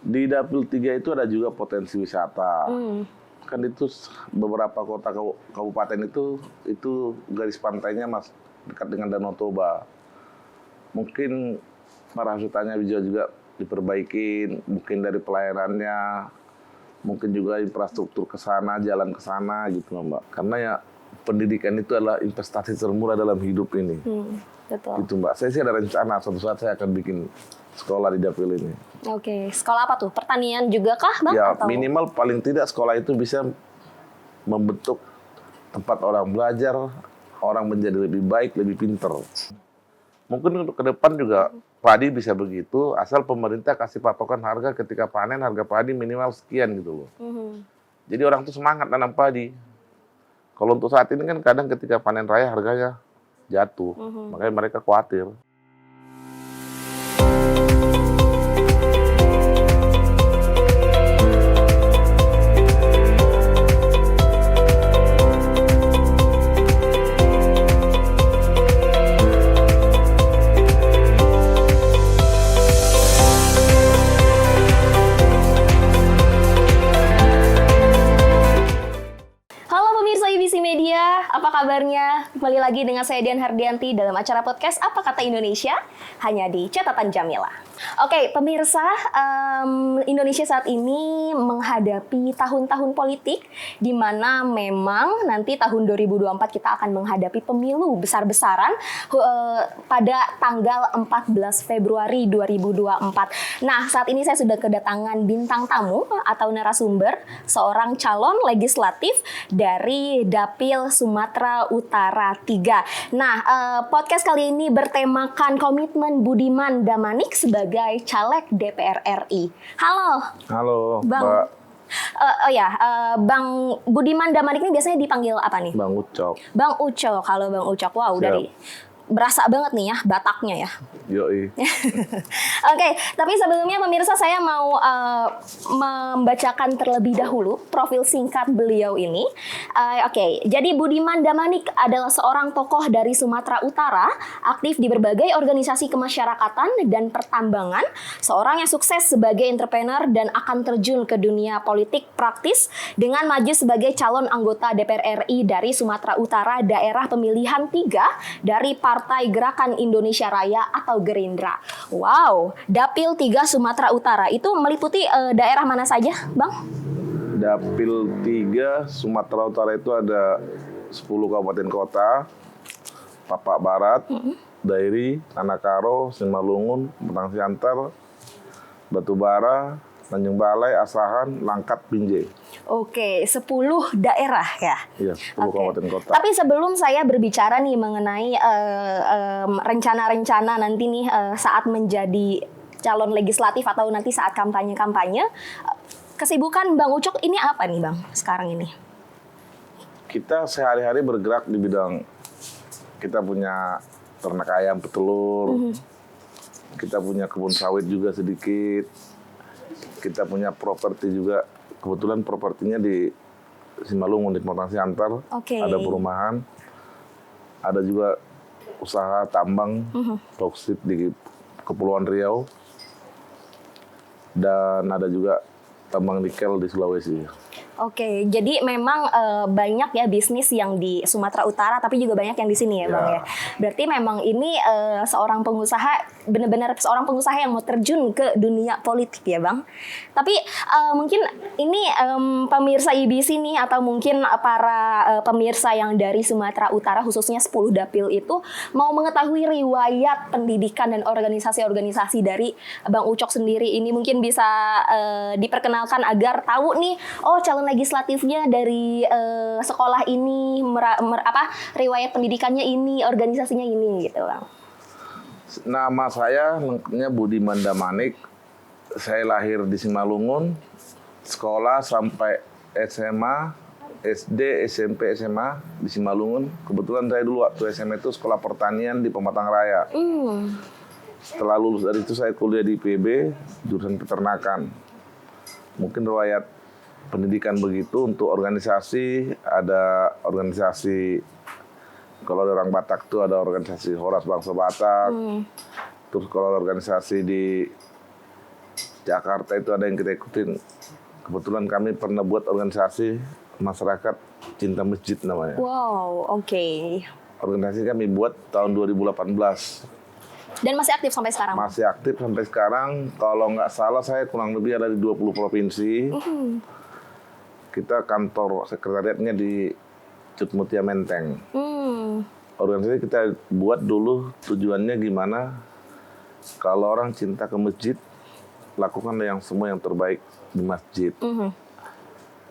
Di Dapil 3 itu ada juga potensi wisata. Kan itu beberapa kota kabupaten itu garis pantainya dekat dengan Danau Toba. Mungkin pariwisatanya bisa juga diperbaikin, mungkin dari pelayanannya, mungkin juga infrastruktur ke sana, jalan ke sana gitu Mbak. Karena ya pendidikan itu adalah investasi termurah dalam hidup ini. Betul. Gitu Mbak. Saya sih ada rencana suatu saat saya akan bikin sekolah di Dapil ini. Oke, sekolah apa tuh? Pertanian juga kah, Bang? Ya, atau? minimal paling tidak sekolah itu bisa membentuk tempat orang belajar, orang menjadi lebih baik, lebih pinter. Mungkin ke depan juga padi bisa begitu, asal pemerintah kasih patokan harga ketika panen, harga padi minimal sekian gitu loh. Jadi orang tuh semangat nanam padi. Kalau untuk saat ini kan kadang ketika panen raya harganya jatuh, makanya mereka khawatir. Apa kabarnya? Kembali lagi dengan saya Dian Hardianti dalam acara podcast Apa Kata Indonesia hanya di Catatan Jamila. Oke, pemirsa, Indonesia saat ini menghadapi tahun-tahun politik di mana memang nanti tahun 2024 kita akan menghadapi pemilu besar-besaran pada tanggal 14 Februari 2024. Nah, saat ini saya sudah kedatangan bintang tamu atau narasumber, seorang calon legislatif dari Dapil Sumatera Utara 3. Nah, podcast kali ini bertemakan komitmen Budiman Damanik sebagai caleg DPR RI. Halo. Halo, Bang. Mbak. Bang Budiman Damanik ini biasanya dipanggil apa nih? Bang Ucok. Bang Ucok. Kalau Bang Ucok, wow, Siap. dari berasa banget nih ya Bataknya ya. Yoi. Oke, tapi sebelumnya pemirsa saya mau membacakan terlebih dahulu profil singkat beliau ini. Oke, jadi Budiman Damanik adalah seorang tokoh dari Sumatera Utara, aktif di berbagai organisasi kemasyarakatan dan pertambangan, seorang yang sukses sebagai entrepreneur dan akan terjun ke dunia politik praktis dengan maju sebagai calon anggota DPR RI dari Sumatera Utara daerah pemilihan 3 dari Partai Gerakan Indonesia Raya atau Gerindra. Wow, Dapil 3 Sumatera Utara itu meliputi daerah mana saja, Bang? Dapil 3 Sumatera Utara itu ada 10 kabupaten kota, Papak Barat, Dairi, Tanah-Karo, Simalungun, Petang Siantar, Batubara, Tanjung Balai, Asahan, Langkat, Binjai. Oke, 10 daerah ya? Iya, 10 kabupaten kota. Tapi sebelum saya berbicara nih mengenai rencana-rencana nanti nih saat menjadi calon legislatif atau nanti saat kampanye-kampanye, kesibukan Bang Ucok ini apa nih Bang sekarang ini? Kita sehari-hari bergerak di bidang, kita punya ternak ayam petelur, kita punya kebun sawit juga sedikit, kita punya properti juga, kebetulan propertinya di Simalungun, di Petang Siantar, ada perumahan, ada juga usaha tambang, bauksit di Kepulauan Riau, dan ada juga tambang nikel di Sulawesi. Oke, jadi memang banyak ya bisnis yang di Sumatera Utara, tapi juga banyak yang di sini ya, Bang ya. Berarti memang ini seorang pengusaha, benar-benar seorang pengusaha yang mau terjun ke dunia politik ya, Bang. Tapi mungkin ini pemirsa IBC nih atau mungkin para pemirsa yang dari Sumatera Utara khususnya 10 dapil itu mau mengetahui riwayat pendidikan dan organisasi-organisasi dari Bang Ucok sendiri ini, mungkin bisa diperkenalkan agar tahu nih, oh calon legislatifnya dari sekolah ini, riwayat pendidikannya ini, organisasinya ini gitu, Bang. Nama saya lengkapnya Budiman Damanik. Saya lahir di Simalungun, sekolah sampai SMA, SD, SMP, SMA di Simalungun. Kebetulan saya dulu waktu SMA itu sekolah pertanian di Pematang Raya. Setelah lulus dari itu saya kuliah di IPB, jurusan peternakan. Mungkin riwayat pendidikan begitu. Untuk organisasi, ada organisasi, kalau orang Batak itu ada organisasi Horas Bangsa Batak, terus kalau organisasi di Jakarta itu ada yang kita ikutin. Kebetulan kami pernah buat organisasi masyarakat cinta masjid namanya. Wow, oke. Organisasi kami buat tahun 2018. Dan masih aktif sampai sekarang? Masih aktif sampai sekarang. Kalau nggak salah saya kurang lebih ada di 20 provinsi. Kita kantor sekretariatnya di Cutmutia Menteng. Organisasi kita buat dulu tujuannya gimana kalau orang cinta ke masjid, lakukan yang semua yang terbaik di masjid.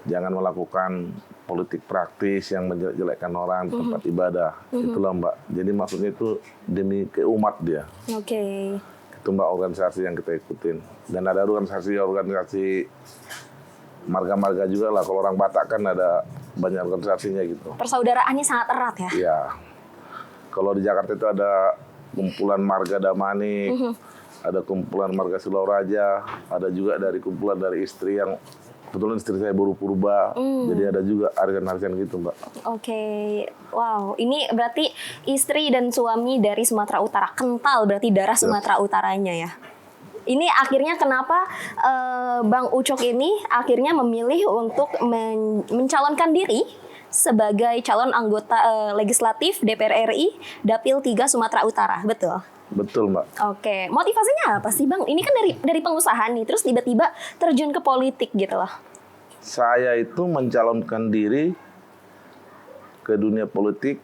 Jangan melakukan politik praktis yang menjelek-jelekkan orang di tempat ibadah. Itulah Mbak. Jadi maksudnya itu demi keumat dia. Oke. Itu Mbak organisasi yang kita ikutin. Dan ada organisasi marga-marga juga lah. Kalau orang Batak kan ada banyak organisasinya gitu. Persaudaraannya sangat erat ya? Iya. Kalau di Jakarta itu ada kumpulan Marga Damanik, ada kumpulan Marga Silau Raja, ada juga dari kumpulan dari istri yang kebetulan istri saya baru purba, jadi ada juga arisan-arisan gitu Mbak. Oke, wow. Ini berarti istri dan suami dari Sumatera Utara, kental berarti darah Sumatera Utaranya ya. Ini akhirnya kenapa Bang Ucok ini akhirnya memilih untuk mencalonkan diri sebagai calon anggota legislatif DPR RI Dapil 3 Sumatera Utara, betul? Betul Mbak. Oke, motivasinya apa sih Bang? Ini kan dari pengusaha nih, terus tiba-tiba terjun ke politik gitu loh. Saya itu mencalonkan diri ke dunia politik.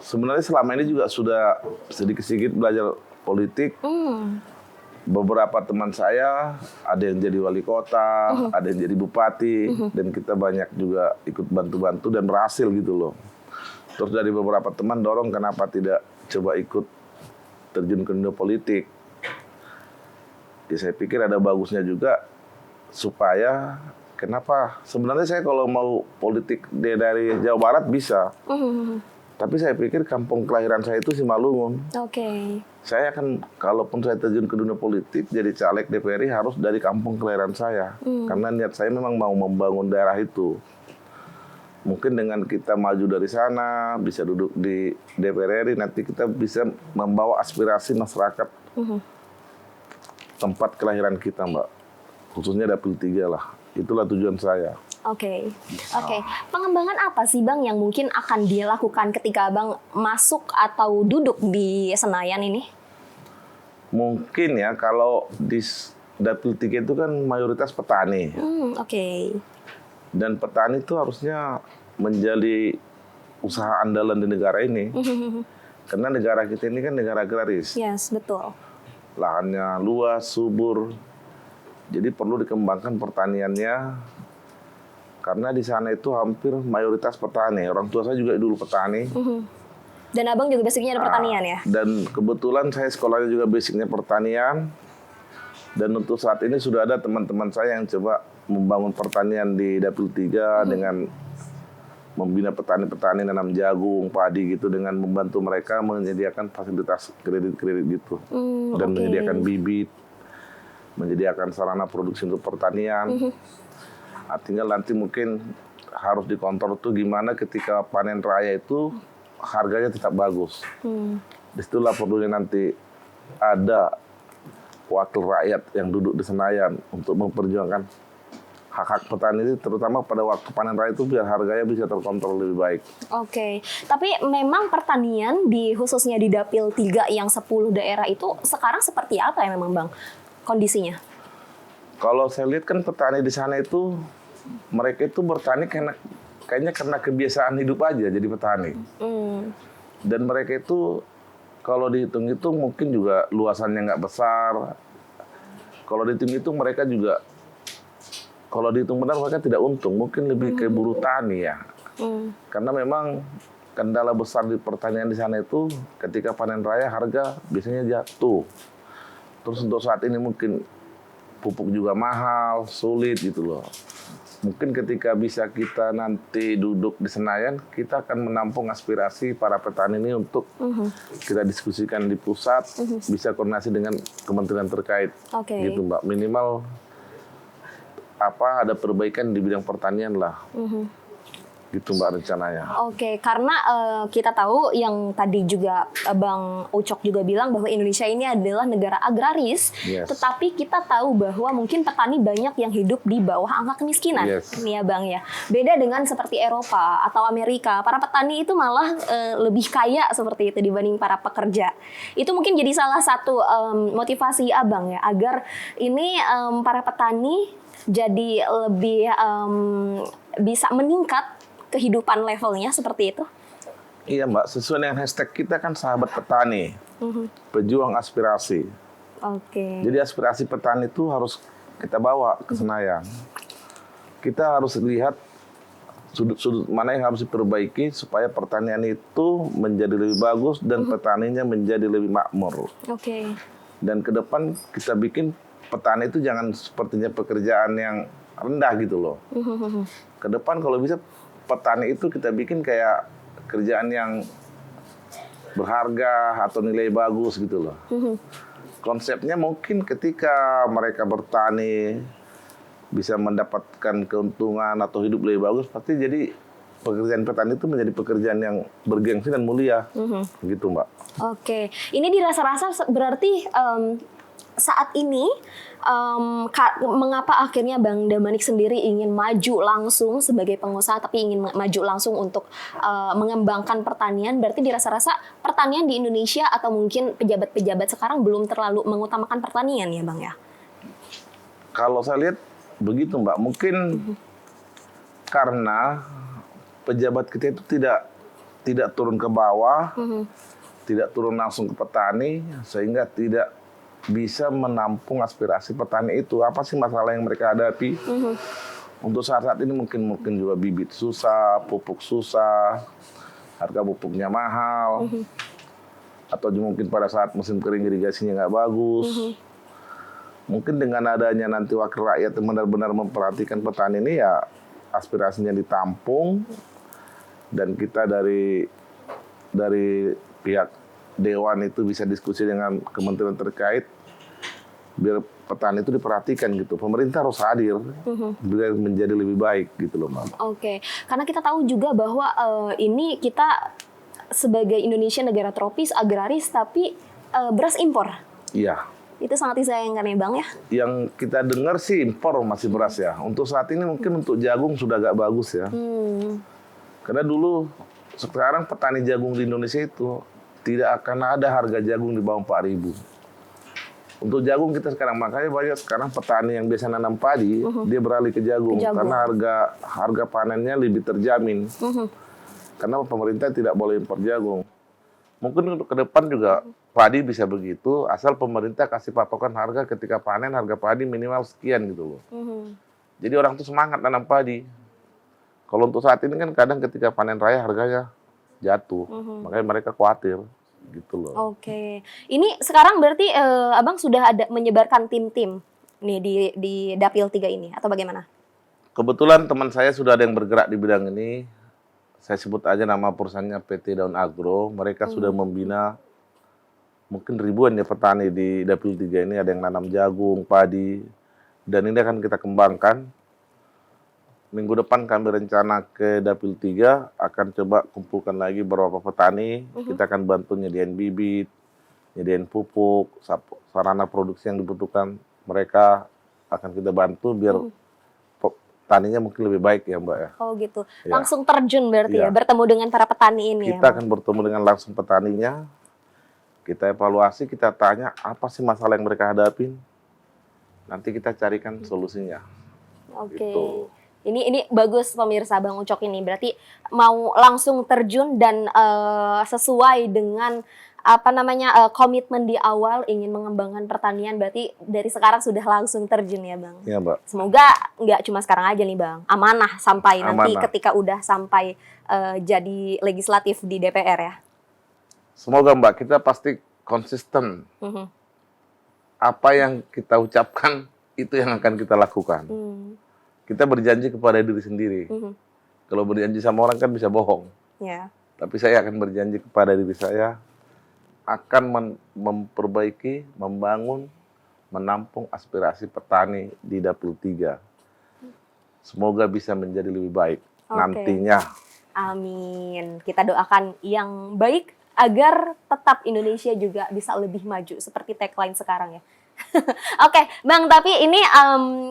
Sebenarnya selama ini juga sudah sedikit-sedikit belajar politik. Beberapa teman saya ada yang jadi wali kota, ada yang jadi bupati, dan kita banyak juga ikut bantu-bantu dan berhasil gitu loh. Terus dari beberapa teman dorong kenapa tidak coba ikut terjun ke dunia politik. Ya, saya pikir ada bagusnya juga supaya kenapa? Sebenarnya saya kalau mau politik dari Jawa Barat bisa. Tapi saya pikir kampung kelahiran saya itu Simalungun. Oke. Saya akan, kalaupun saya terjun ke dunia politik, jadi caleg DPR RI harus dari kampung kelahiran saya. Karena niat saya memang mau membangun daerah itu. Mungkin dengan kita maju dari sana, bisa duduk di DPR RI, nanti kita bisa membawa aspirasi masyarakat tempat kelahiran kita, Mbak. Khususnya Dapil 3 lah. Itulah tujuan saya. Oke. Pengembangan apa sih Bang yang mungkin akan dilakukan ketika Bang masuk atau duduk di Senayan ini? Mungkin ya kalau di Dapil 3 itu kan mayoritas petani. Oke. Dan petani itu harusnya menjadi usaha andalan di negara ini. Karena negara kita ini kan negara agraris. Yes, betul. Lahannya luas, subur. Jadi perlu dikembangkan pertaniannya. Karena di sana itu hampir mayoritas petani. Orang tua saya juga dulu petani. Dan Abang juga basicnya ada pertanian ya? Dan kebetulan saya sekolahnya juga basicnya pertanian. Dan untuk saat ini sudah ada teman-teman saya yang coba membangun pertanian di Dapil 3 dengan membina petani-petani nanam jagung, padi gitu, dengan membantu mereka menyediakan fasilitas kredit-kredit gitu. Dan menyediakan bibit, menyediakan sarana produksi untuk pertanian. Artinya nanti mungkin harus dikontrol tuh gimana ketika panen raya itu harganya tetap bagus. Disitulah perlunya nanti ada wakil rakyat yang duduk di Senayan untuk memperjuangkan hak-hak petani itu, terutama pada waktu panen raya itu biar harganya bisa terkontrol lebih baik. Oke. Tapi memang pertanian khususnya di Dapil 3 yang 10 daerah itu sekarang seperti apa ya memang Bang kondisinya? Kalau saya lihat kan petani di sana itu mereka itu bertani kayaknya karena kebiasaan hidup aja jadi petani. Dan mereka itu kalau dihitung-hitung mungkin juga luasannya nggak besar. Kalau dihitung-hitung mereka juga, kalau dihitung benar mereka tidak untung. Mungkin lebih ke buruh tani ya. Karena memang kendala besar di pertanian di sana itu ketika panen raya harga biasanya jatuh. Terus untuk saat ini mungkin pupuk juga mahal, sulit gitu loh. Mungkin ketika bisa kita nanti duduk di Senayan, kita akan menampung aspirasi para petani ini untuk kita diskusikan di pusat, bisa koordinasi dengan kementerian terkait, gitu Mbak. Minimal ada perbaikan di bidang pertanian lah. Gitu Mbak rencananya. Oke, karena kita tahu yang tadi juga Bang Ucok juga bilang bahwa Indonesia ini adalah negara agraris, Yes. tetapi kita tahu bahwa mungkin petani banyak yang hidup di bawah angka kemiskinan, Yes. nih ya Bang ya. Beda dengan seperti Eropa atau Amerika, para petani itu malah lebih kaya seperti itu dibanding para pekerja. Itu mungkin jadi salah satu motivasi Abang ya, agar ini para petani jadi lebih bisa meningkat kehidupan levelnya seperti itu. Iya Mbak, sesuai dengan hashtag kita kan sahabat petani, pejuang aspirasi. Oke. Jadi aspirasi petani itu harus kita bawa ke Senayan. Kita harus lihat sudut-sudut mana yang harus diperbaiki supaya pertanian itu menjadi lebih bagus dan petaninya menjadi lebih makmur. Oke. Dan ke depan kita bikin petani itu jangan sepertinya pekerjaan yang rendah gitu loh. Ke depan kalau bisa petani itu kita bikin kayak kerjaan yang berharga atau nilai bagus gitu loh. Konsepnya mungkin ketika mereka bertani bisa mendapatkan keuntungan atau hidup lebih bagus, pasti jadi pekerjaan petani itu menjadi pekerjaan yang bergengsi dan mulia. Gitu Mbak. Oke. Ini dirasa-rasa berarti saat ini mengapa akhirnya Bang Damanik sendiri ingin maju langsung sebagai pengusaha tapi ingin maju langsung untuk mengembangkan pertanian, berarti dirasa-rasa pertanian di Indonesia atau mungkin pejabat-pejabat sekarang belum terlalu mengutamakan pertanian ya Bang ya? Kalau saya lihat begitu Mbak, mungkin karena pejabat kita itu tidak turun ke bawah, tidak turun langsung ke petani, sehingga tidak bisa menampung aspirasi petani itu. Apa sih masalah yang mereka hadapi? Untuk saat-saat ini mungkin juga bibit susah, pupuk susah, harga pupuknya mahal, atau mungkin pada saat musim kering irigasinya nggak bagus. Mungkin dengan adanya nanti wakil rakyat yang benar-benar memperhatikan petani ini, ya aspirasinya ditampung, dan kita dari pihak Dewan itu bisa diskusi dengan kementerian terkait biar petani itu diperhatikan gitu. Pemerintah harus hadir biar menjadi lebih baik gitu loh Mbak. Oke, karena kita tahu juga bahwa ini kita sebagai Indonesia negara tropis agraris tapi beras impor. Iya. Itu sangat disayangkan ya Bang ya. Yang kita dengar sih impor masih beras ya. Untuk saat ini mungkin untuk jagung sudah agak bagus ya. Karena dulu sekarang petani jagung di Indonesia itu tidak akan ada harga jagung di bawah 4.000. Untuk jagung kita sekarang, makanya banyak sekarang petani yang biasa nanam padi, dia beralih ke jagung. Karena harga panennya lebih terjamin. Karena pemerintah tidak boleh impor jagung. Mungkin untuk ke depan juga padi bisa begitu, asal pemerintah kasih patokan harga ketika panen, harga padi minimal sekian gitu loh. Jadi orang tuh semangat nanam padi. Kalau untuk saat ini kan kadang ketika panen raya harganya jatuh, makanya mereka khawatir gitu loh. Oke, ini sekarang berarti Abang sudah ada menyebarkan tim-tim nih di Dapil 3 ini atau bagaimana? Kebetulan teman saya sudah ada yang bergerak di bidang ini. Saya sebut aja nama perusahaannya PT Daun Agro. Mereka sudah membina mungkin ribuan ya petani di Dapil 3 ini, ada yang nanam jagung, padi, dan ini akan kita kembangkan. Minggu depan kami rencana ke Dapil 3, akan coba kumpulkan lagi beberapa petani. Kita akan bantu nyediain bibit, nyediain pupuk, sarana produksi yang dibutuhkan. Mereka akan kita bantu biar taninya mungkin lebih baik ya Mbak ya. Oh gitu, Ya. langsung terjun berarti ya, Ya. bertemu dengan para petani ini Kita ya? akan bertemu dengan langsung petaninya, kita evaluasi, kita tanya apa sih masalah yang mereka hadapin, nanti kita carikan solusinya. Oke. Gitu. Ini bagus pemirsa Bang Ucok ini, berarti mau langsung terjun dan sesuai dengan komitmen di awal ingin mengembangkan pertanian, berarti dari sekarang sudah langsung terjun ya Bang. Iya Mbak. Semoga nggak cuma sekarang aja nih Bang, amanah sampai nanti Amanah. ketika udah sampai jadi legislatif di DPR ya. Semoga Mbak, kita pasti konsisten. Mhm. Apa yang kita ucapkan, itu yang akan kita lakukan. Kita berjanji kepada diri sendiri. Kalau berjanji sama orang kan bisa bohong. Ya. Tapi saya akan berjanji kepada diri saya, akan memperbaiki, membangun, menampung aspirasi petani di Dapil 3. Semoga bisa menjadi lebih baik. nantinya. Amin. Kita doakan yang baik agar tetap Indonesia juga bisa lebih maju seperti tagline sekarang ya. Oke, Bang, tapi ini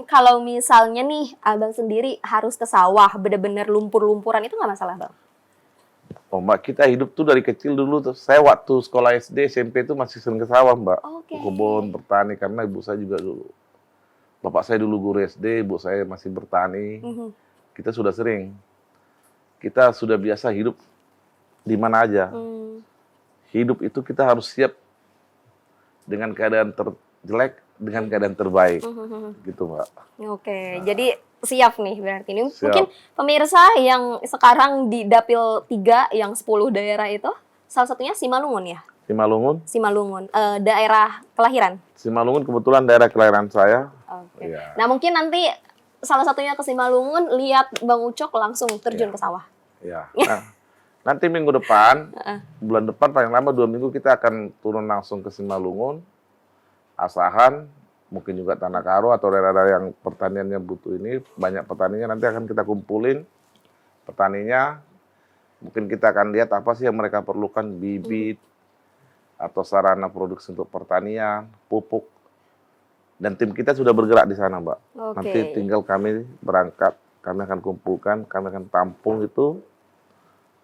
kalau misalnya nih Abang sendiri harus ke sawah, bener-bener lumpur-lumpuran itu nggak masalah, Bang? Oh, Mbak, kita hidup tuh dari kecil dulu tuh. Saya waktu sekolah SD, SMP itu masih sering ke sawah, Mbak. Oke. Ke kebun, bertani, karena ibu saya juga dulu. Bapak saya dulu guru SD, ibu saya masih bertani. Kita sudah sering. Kita sudah biasa hidup di mana aja. Hidup itu kita harus siap dengan keadaan terjelek, dengan keadaan terbaik. Gitu, Mbak. Oke, jadi siap nih berarti. Ini Siap. mungkin pemirsa yang sekarang di Dapil 3 yang 10 daerah itu, salah satunya Simalungun ya? Simalungun. Simalungun, daerah kelahiran? Simalungun kebetulan daerah kelahiran saya. Oke. Iya. Nah mungkin nanti salah satunya ke Simalungun, lihat Bang Ucok langsung terjun ke sawah. Ya. Nah, nanti minggu depan, bulan depan paling lama 2 minggu kita akan turun langsung ke Simalungun, Asahan, mungkin juga Tanah Karo atau daerah-daerah yang pertaniannya butuh ini, banyak petaninya nanti akan kita kumpulin petaninya. Mungkin kita akan lihat apa sih yang mereka perlukan, bibit atau sarana produksi untuk pertanian, pupuk. Dan tim kita sudah bergerak di sana, Mbak. Oke. Nanti tinggal kami berangkat, kami akan kumpulkan, kami akan tampung itu.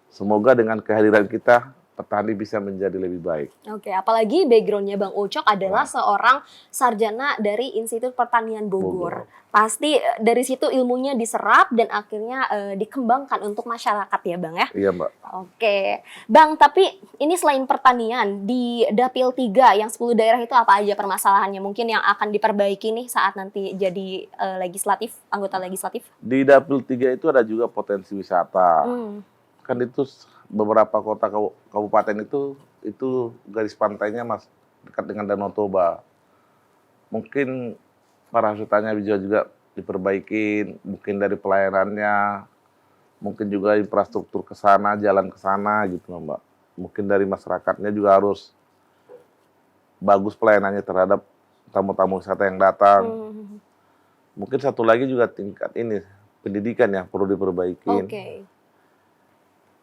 Semoga dengan kehadiran kita, petani bisa menjadi lebih baik. Oke, apalagi background-nya Bang Ucok adalah seorang sarjana dari Institut Pertanian Bogor. Pasti dari situ ilmunya diserap dan akhirnya dikembangkan untuk masyarakat ya Bang ya? Iya, Mbak. Oke, Bang, tapi ini selain pertanian, di Dapil 3 yang 10 daerah itu apa aja permasalahannya? Mungkin yang akan diperbaiki nih saat nanti jadi legislatif, anggota legislatif? Di Dapil 3 itu ada juga potensi wisata. Kan itu beberapa kota kabupaten itu garis pantainya dekat dengan Danau Toba. Mungkin parasutannya juga diperbaiki, mungkin dari pelayanannya, mungkin juga infrastruktur ke sana, jalan ke sana gitu loh, Mbak. Mungkin dari masyarakatnya juga harus bagus pelayanannya terhadap tamu-tamu wisata yang datang. Mungkin satu lagi juga tingkat ini pendidikan yang perlu diperbaiki.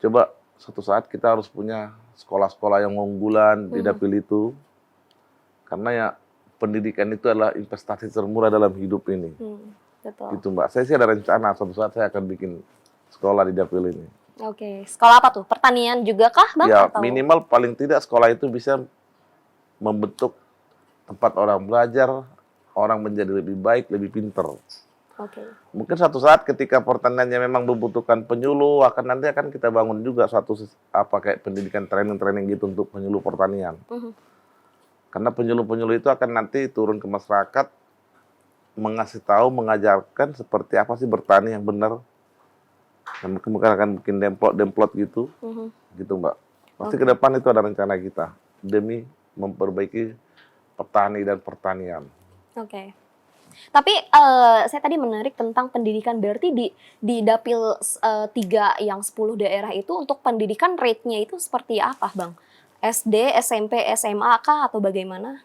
Coba suatu saat kita harus punya sekolah-sekolah yang unggulan di Dapil itu. Karena ya pendidikan itu adalah investasi termurah dalam hidup ini. Betul. Gitu, Mbak. Saya sih ada rencana suatu saat saya akan bikin sekolah di Dapil ini. Oke, sekolah apa tuh? Pertanian juga kah, Bang? Ya, atau? minimal paling tidak sekolah itu bisa membentuk tempat orang belajar, orang menjadi lebih baik, lebih pintar. Mungkin suatu saat ketika pertaniannya memang membutuhkan penyuluh, nanti akan kita bangun juga suatu kayak pendidikan training gitu untuk penyuluh pertanian. Karena penyuluh-penyuluh itu akan nanti turun ke masyarakat, mengasih tahu, mengajarkan seperti apa sih bertani yang benar. Dan mungkin akan bikin demplot gitu, gitu, Mbak. Pasti ke depan itu ada rencana kita demi memperbaiki petani dan pertanian. Tapi saya tadi menarik tentang pendidikan, berarti di Dapil 3 yang 10 daerah itu untuk pendidikan rate-nya itu seperti apa, Bang? SD, SMP, SMA kah atau bagaimana?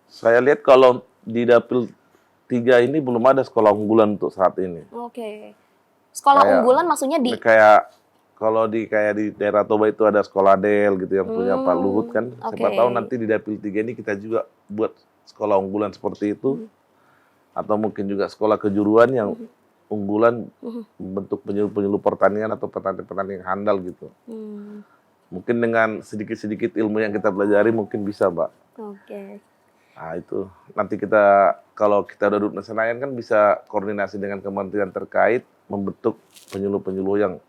Saya lihat kalau di Dapil 3 ini belum ada sekolah unggulan untuk saat ini. Sekolah unggulan maksudnya di... Kalau di daerah Toba itu ada sekolah Del gitu yang punya Pak Luhut kan. Siapa tahu nanti di Dapil 3 ini kita juga buat sekolah unggulan seperti itu. Atau mungkin juga sekolah kejuruan yang unggulan bentuk penyuluh pertanian atau petani-petani yang handal gitu. Mungkin dengan sedikit-sedikit ilmu yang kita pelajari mungkin bisa, Mbak. Nah itu, nanti kita, kalau kita udah duduk di Senayan kan bisa koordinasi dengan kementerian terkait, membentuk penyuluh-penyuluh yang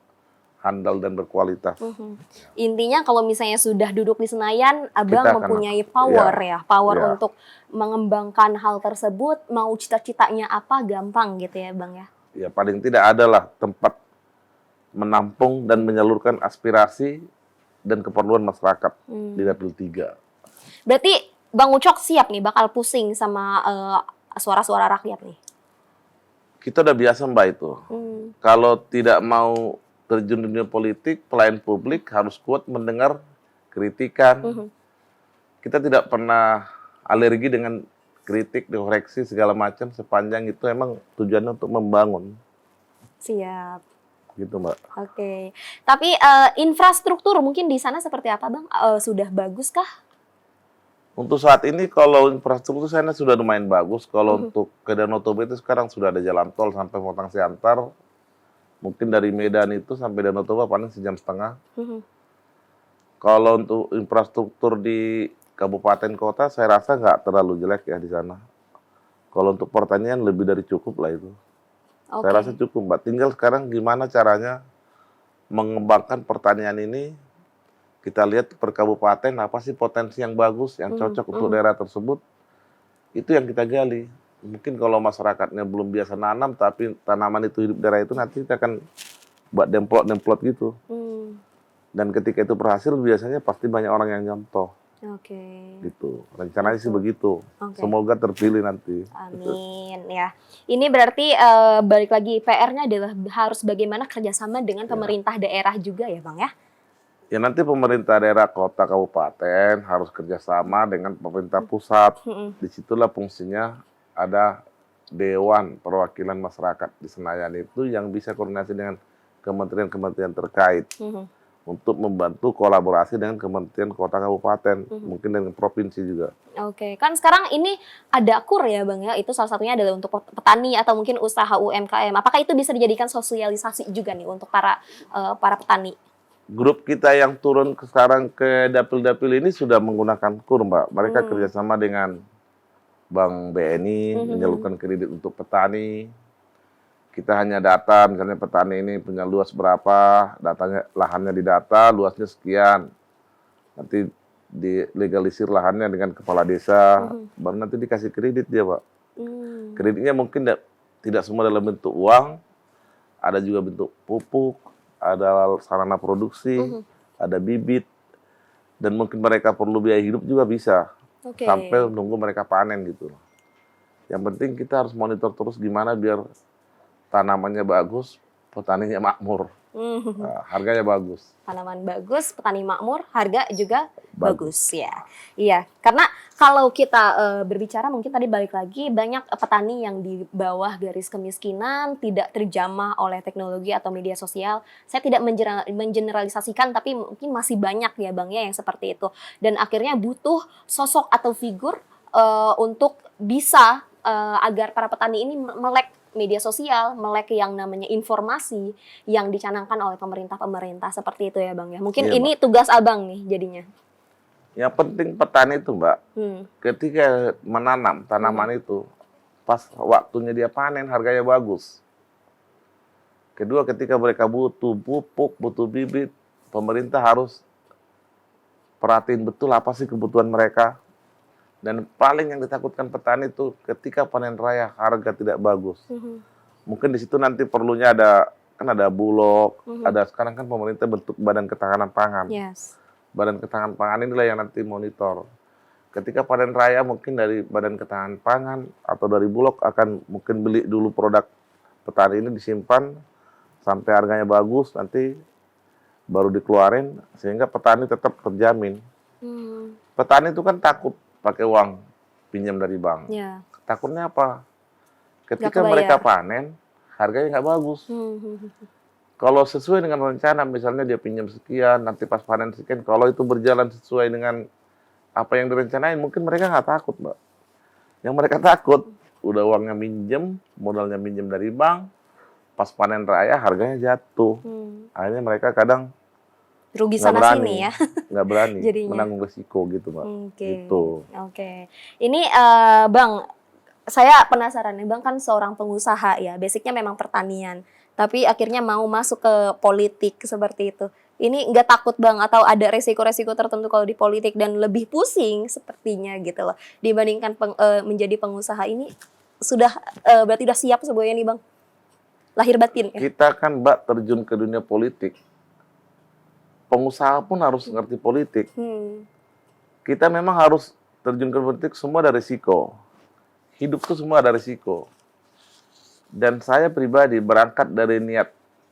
handal dan berkualitas. Intinya kalau misalnya sudah duduk di Senayan, Abang mempunyai power untuk mengembangkan hal tersebut, mau cita-citanya apa gampang gitu ya Bang ya? Ya paling tidak adalah tempat menampung dan menyalurkan aspirasi dan keperluan masyarakat di Dapil 3. Berarti Bang Ucok siap nih bakal pusing sama suara-suara rakyat nih? Kita udah biasa Mbak itu. Kalau tidak mau terjun dunia politik, pelayan publik harus kuat mendengar kritikan. Kita tidak pernah alergi dengan kritik, dikoreksi segala macam sepanjang itu emang tujuannya untuk membangun. Siap. gitu Mbak. Oke. Tapi infrastruktur mungkin di sana seperti apa Bang? Sudah bagus kah? Untuk saat ini kalau infrastruktur sana sudah lumayan bagus. Kalau untuk ke Danau Toba itu sekarang sudah ada jalan tol sampai Motang Siantar. Mungkin dari Medan itu sampai Danau Toba paling sejam setengah. Kalau untuk infrastruktur di kabupaten kota, saya rasa nggak terlalu jelek ya di sana. Kalau untuk pertanian lebih dari cukup lah itu. Oke. Saya rasa cukup, Mbak. Tinggal sekarang gimana caranya mengembangkan pertanian ini. Kita lihat per kabupaten apa sih potensi yang bagus, yang cocok untuk daerah tersebut. Itu yang kita gali. Mungkin kalau masyarakatnya belum biasa nanam, tapi tanaman itu hidup di daerah itu, nanti kita akan buat demplot-demplot gitu. Dan ketika itu berhasil, biasanya pasti banyak orang yang nyontoh. Oke. Gitu. Rencananya sih begitu. Oke. Semoga terpilih nanti. Amin ya. Ini berarti balik lagi PR-nya adalah harus bagaimana kerjasama dengan pemerintah daerah juga ya Bang ya? Ya nanti pemerintah daerah, kota, kabupaten harus kerjasama dengan pemerintah pusat. Disitulah fungsinya ada Dewan Perwakilan Masyarakat di Senayan itu yang bisa koordinasi dengan kementerian-kementerian terkait. Untuk membantu kolaborasi dengan kementerian kota kabupaten, mungkin dengan provinsi juga. Oke, kan sekarang ini ada KUR ya Bang ya, itu salah satunya adalah untuk petani atau mungkin usaha UMKM. Apakah itu bisa dijadikan sosialisasi juga nih untuk para petani? Grup kita yang turun sekarang ke dapil-dapil ini sudah menggunakan KUR, Mbak. Mereka kerjasama dengan Bank BNI, menyalurkan kredit untuk petani. Kita hanya data, misalnya petani ini punya luas berapa, datanya lahannya didata, luasnya sekian. Nanti dilegalisir lahannya dengan kepala desa, baru nanti dikasih kredit dia, Pak. Kreditnya mungkin tidak semua dalam bentuk uang, ada juga bentuk pupuk, ada sarana produksi, ada bibit, dan mungkin mereka perlu biaya hidup juga bisa, sampai nunggu mereka panen gitu. Yang penting kita harus monitor terus gimana biar tanamannya bagus, petaninya makmur, harganya bagus. Tanaman bagus, petani makmur, harga juga bagus ya. Iya, karena kalau kita berbicara mungkin tadi balik lagi banyak petani yang di bawah garis kemiskinan, tidak terjamah oleh teknologi atau media sosial. Saya tidak mengeneralisasikan, tapi mungkin masih banyak ya Bang ya yang seperti itu. Dan akhirnya butuh sosok atau figur untuk bisa agar para petani ini melek media sosial, melek yang namanya informasi yang dicanangkan oleh pemerintah seperti itu ya Bang ya. Mungkin ini tugas Abang nih jadinya. Yang penting petani itu Mbak, ketika menanam tanaman itu, pas waktunya dia panen harganya bagus. Kedua, ketika mereka butuh pupuk, butuh bibit, pemerintah harus perhatiin betul apa sih kebutuhan mereka. Dan paling yang ditakutkan petani itu ketika panen raya harga tidak bagus. Mungkin di situ nanti perlunya ada Bulog, ada sekarang kan pemerintah bentuk Badan Ketahanan Pangan. Badan Ketahanan Pangan inilah yang nanti monitor. Ketika panen raya mungkin dari Badan Ketahanan Pangan atau dari Bulog akan mungkin beli dulu produk petani ini disimpan sampai harganya bagus, nanti baru dikeluarin sehingga petani tetap terjamin. Petani itu kan takut pakai uang pinjam dari bank. Takutnya apa? Ketika mereka panen, harganya nggak bagus. Kalau sesuai dengan rencana, misalnya dia pinjam sekian, nanti pas panen sekian, kalau itu berjalan sesuai dengan apa yang direncanain, mungkin mereka nggak takut, Mbak. Yang mereka takut, udah uangnya minjem, modalnya minjem dari bank, pas panen raya harganya jatuh. Akhirnya mereka kadang rugi sana sini ya. Nggak berani jadinya menanggung resiko gitu, Mbak. Gitu. Oke. Ini Bang, saya penasaran nih, Bang kan seorang pengusaha ya, basicnya memang pertanian, tapi akhirnya mau masuk ke politik seperti itu. Ini nggak takut Bang atau ada resiko-resiko tertentu kalau di politik dan lebih pusing sepertinya gitu loh, dibandingkan menjadi pengusaha ini sudah berarti udah siap semuanya nih Bang? Lahir batin ya? Kita kan Mbak terjun ke dunia politik. Pengusaha pun harus ngerti politik. Kita memang harus terjun ke politik, semua ada risiko. Hidup itu semua ada risiko. Dan saya pribadi berangkat dari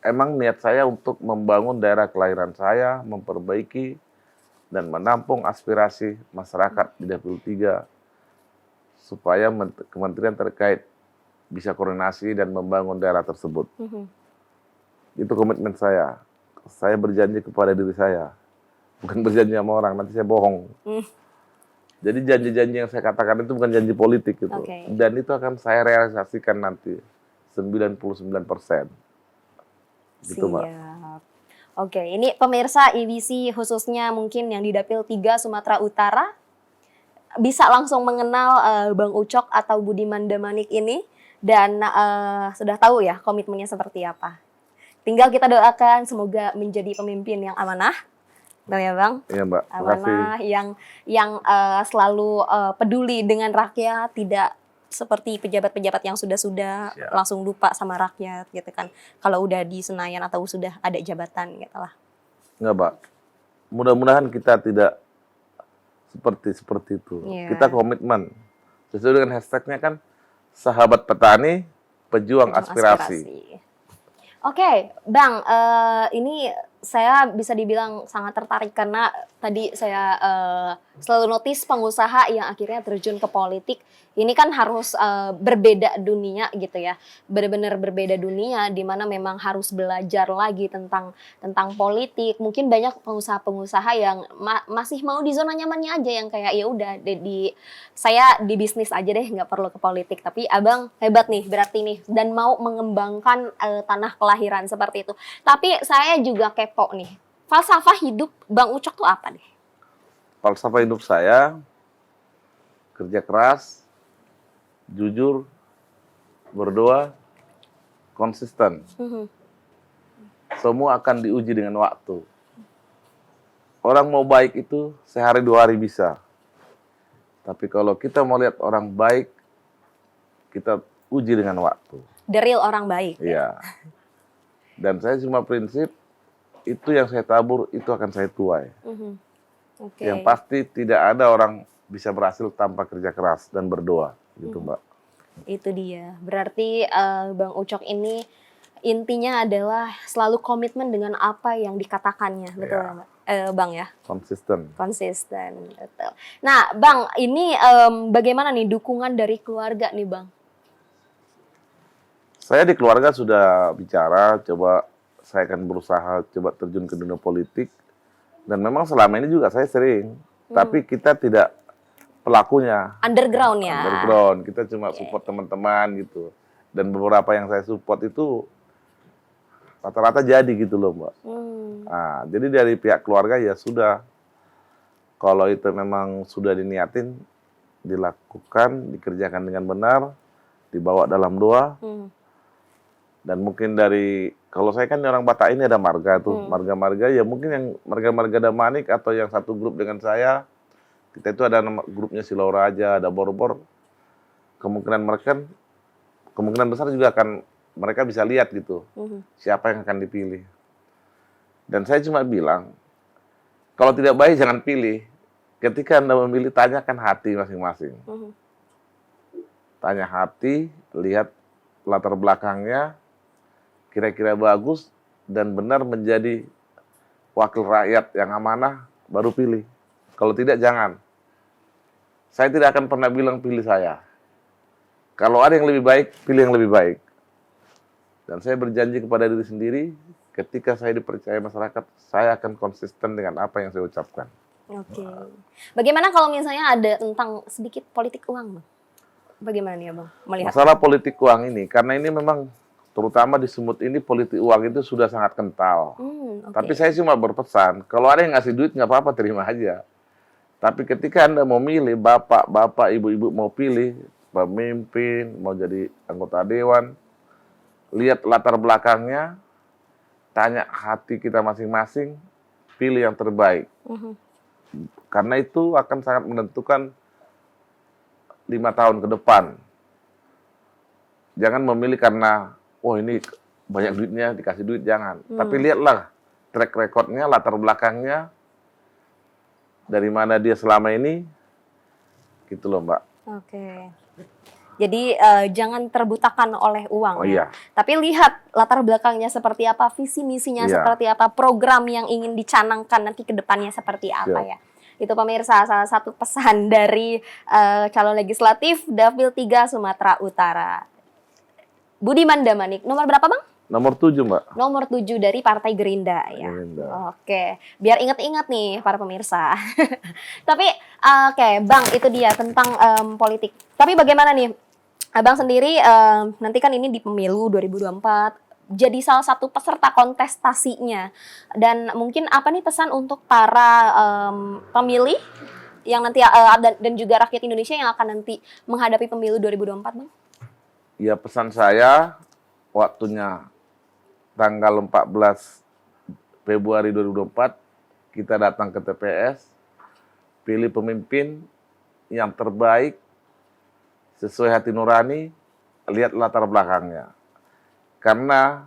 emang niat saya untuk membangun daerah kelahiran saya, memperbaiki dan menampung aspirasi masyarakat di Dapil 3 supaya kementerian terkait bisa koordinasi dan membangun daerah tersebut. Itu komitmen saya. Saya berjanji kepada diri saya. Bukan berjanji sama orang, nanti saya bohong. Jadi janji-janji yang saya katakan itu bukan janji politik gitu. Oke. Dan itu akan saya realisasikan nanti 99%. Gitu, Mbak. Siap. Oke, ini pemirsa IBC khususnya mungkin yang di Dapil 3 Sumatera Utara bisa langsung mengenal Bang Ucok atau Budiman Damanik ini dan sudah tahu ya komitmennya seperti apa. Tinggal kita doakan semoga menjadi pemimpin yang amanah. Betul ya Bang? Iya Mbak, terima kasih. Amanah yang selalu peduli dengan rakyat, tidak seperti pejabat-pejabat yang sudah Siap. langsung lupa sama rakyat gitu kan. Kalau udah di Senayan atau sudah ada jabatan gitu lah. Enggak, Mbak. Mudah-mudahan kita tidak seperti itu. Iya. Kita komitmen. Sesuai dengan hashtagnya kan, sahabat petani, pejuang aspirasi. Oke, Bang, ini saya bisa dibilang sangat tertarik karena tadi saya selalu notice pengusaha yang akhirnya terjun ke politik. Ini kan harus berbeda dunia gitu ya, benar-benar berbeda dunia di mana memang harus belajar lagi tentang politik. Mungkin banyak pengusaha-pengusaha yang masih mau di zona nyamannya aja yang kayak ya udah saya di bisnis aja deh, nggak perlu ke politik. Tapi Abang hebat nih, berarti nih dan mau mengembangkan tanah kelahiran seperti itu. Tapi saya juga kepo nih, falsafah hidup Bang Ucok tuh apa deh? Falsafah hidup saya, kerja keras, jujur, berdoa, konsisten. Semua akan diuji dengan waktu. Orang mau baik itu sehari 2 hari bisa. Tapi kalau kita mau lihat orang baik, kita uji dengan waktu. The real orang baik. Iya. Dan saya cuma prinsip, itu yang saya tabur, itu akan saya tuai. Oke. Yang pasti tidak ada orang bisa berhasil tanpa kerja keras dan berdoa. Gitu, Mbak. Itu dia. Berarti Bang Ucok ini intinya adalah selalu komitmen dengan apa yang dikatakannya. Betul ya, Mbak? Bang ya? Konsisten. Konsisten. Betul. Nah, Bang, ini bagaimana nih dukungan dari keluarga nih, Bang? Saya di keluarga sudah bicara, coba saya akan berusaha coba terjun ke dunia politik. Dan memang selama ini juga saya sering. Tapi kita tidak pelakunya. Underground ya? Underground. Kita cuma support teman-teman gitu. Dan beberapa yang saya support itu rata-rata jadi gitu loh, Mbak. Nah, jadi dari pihak keluarga ya sudah. Kalau itu memang sudah diniatin, dilakukan, dikerjakan dengan benar, dibawa dalam doa. Dan mungkin dari, kalau saya kan orang Batak ini ada marga tuh, marga-marga ya mungkin yang marga-marga Damanik atau yang satu grup dengan saya, kita itu ada nama grupnya Silau Raja, ada Borbor, kemungkinan besar juga akan mereka bisa lihat gitu, siapa yang akan dipilih. Dan saya cuma bilang, kalau tidak baik jangan pilih. Ketika Anda memilih, tanyakan hati masing-masing. Tanya hati, lihat latar belakangnya, kira-kira bagus dan benar menjadi wakil rakyat yang amanah, baru pilih. Kalau tidak, jangan. Saya tidak akan pernah bilang pilih saya. Kalau ada yang lebih baik, pilih yang lebih baik. Dan saya berjanji kepada diri sendiri, ketika saya dipercaya masyarakat, saya akan konsisten dengan apa yang saya ucapkan. Oke. Bagaimana kalau misalnya ada tentang sedikit politik uang, Bang? Bagaimana nih, Bang, melihat? Masalah politik uang ini, karena ini memang terutama di Sumut ini politik uang itu sudah sangat kental. Tapi saya cuma berpesan, kalau ada yang ngasih duit nggak apa-apa, terima aja. Tapi ketika Anda mau milih, bapak-bapak, ibu-ibu mau pilih pemimpin, mau jadi anggota dewan, lihat latar belakangnya, tanya hati kita masing-masing, pilih yang terbaik. Karena itu akan sangat menentukan 5 tahun ke depan. Jangan memilih karena ini banyak duitnya, dikasih duit, jangan. Tapi lihatlah track recordnya, latar belakangnya, dari mana dia selama ini, gitu loh, Mbak. Oke. Jadi jangan terbutakan oleh uang. Iya. Tapi lihat latar belakangnya seperti apa, visi misinya seperti apa, program yang ingin dicanangkan nanti ke depannya seperti apa ya. Itu pemirsa, salah satu pesan dari calon legislatif Dapil 3 Sumatera Utara. Budiman Damanik. Nomor berapa, Bang? Nomor 7, Mbak. Nomor 7 dari Partai Gerindra ya. Gerindra. Oke, biar ingat-ingat nih para pemirsa. Tapi oke, Bang, itu dia tentang politik. Tapi bagaimana nih, Abang sendiri nanti kan ini di pemilu 2024 jadi salah satu peserta kontestasinya. Dan mungkin apa nih pesan untuk para pemilih yang nanti dan juga rakyat Indonesia yang akan nanti menghadapi pemilu 2024, Bang? Ya, pesan saya waktunya tanggal 14 Februari 2024 kita datang ke TPS, pilih pemimpin yang terbaik sesuai hati nurani, lihat latar belakangnya. Karena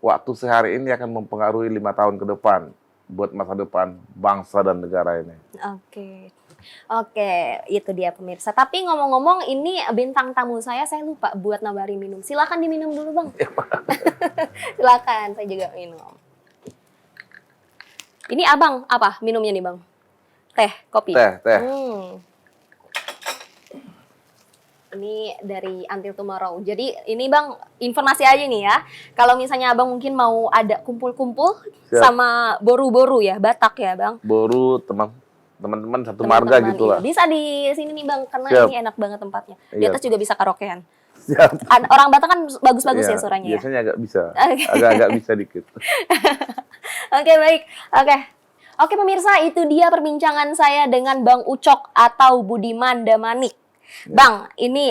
waktu sehari ini akan mempengaruhi 5 tahun ke depan buat masa depan bangsa dan negara ini. Oke, itu dia pemirsa. Tapi ngomong-ngomong, ini bintang tamu saya lupa buat nawarin minum. Silakan diminum dulu, Bang. Silakan, saya juga minum. Ini Abang apa minumnya nih, Bang? Teh, kopi? Teh. Ini dari Until Tomorrow. Jadi ini Bang, informasi aja nih ya. Kalau misalnya Abang mungkin mau ada kumpul-kumpul sama boru-boru ya, Batak ya, Bang? Boru, teman-teman satu marga gitu lah. Bisa di sini nih, Bang, karena ini enak banget tempatnya. Di atas juga bisa karaokean. Siap. Orang Batak kan bagus-bagus ya suaranya. Biasanya agak bisa. Agak bisa dikit. Oke, baik. Oke pemirsa, itu dia perbincangan saya dengan Bang Ucok atau Budiman Damanik. Bang, ini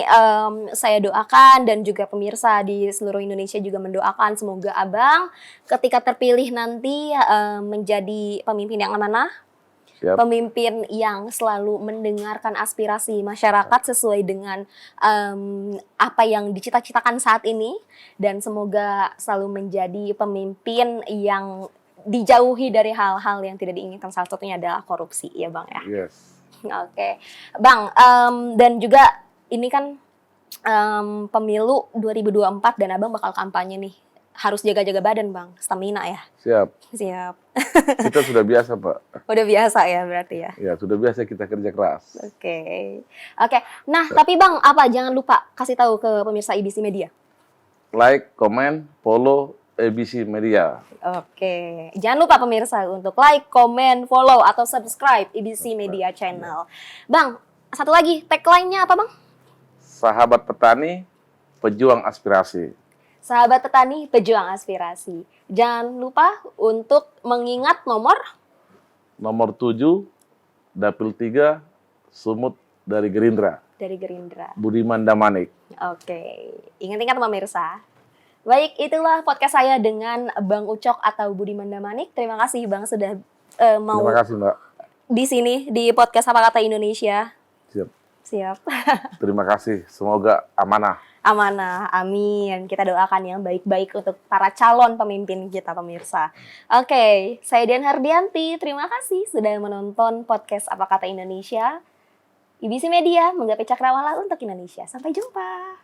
saya doakan dan juga pemirsa di seluruh Indonesia juga mendoakan semoga Abang ketika terpilih nanti menjadi pemimpin yang amanah, pemimpin yang selalu mendengarkan aspirasi masyarakat sesuai dengan apa yang dicita-citakan saat ini, dan semoga selalu menjadi pemimpin yang dijauhi dari hal-hal yang tidak diinginkan, salah satunya adalah korupsi, ya Bang ya. Yes. Oke, Bang, dan juga ini kan pemilu 2024 dan Abang bakal kampanye nih. Harus jaga-jaga badan, Bang, stamina ya. Siap. Kita sudah biasa, Pak. Udah biasa ya berarti ya. Ya, sudah biasa kita kerja keras. Oke. Nah, tapi Bang, jangan lupa kasih tahu ke pemirsa IBC Media. Like, comment, follow IBC Media. Oke. Jangan lupa pemirsa untuk like, comment, follow atau subscribe IBC Media Channel. Bang, satu lagi tagline-nya apa, Bang? Sahabat petani, pejuang aspirasi. Sahabat petani, pejuang aspirasi. Jangan lupa untuk mengingat nomor 7, Dapil 3, Sumut dari Gerindra. Budiman Damanik. Oke. Ingat-ingat pemirsa. Baik, itulah podcast saya dengan Bang Ucok atau Budiman Damanik. Terima kasih Bang sudah mau Terima kasih, Mbak. Di sini di podcast Apa Kata Indonesia. Siap. Terima kasih. Semoga amanah. Amin. Kita doakan yang baik-baik untuk para calon pemimpin kita, pemirsa. Oke, saya Dian Hardianti. Terima kasih sudah menonton podcast Apa Kata Indonesia. IBC Media, menggapai cakrawala untuk Indonesia. Sampai jumpa.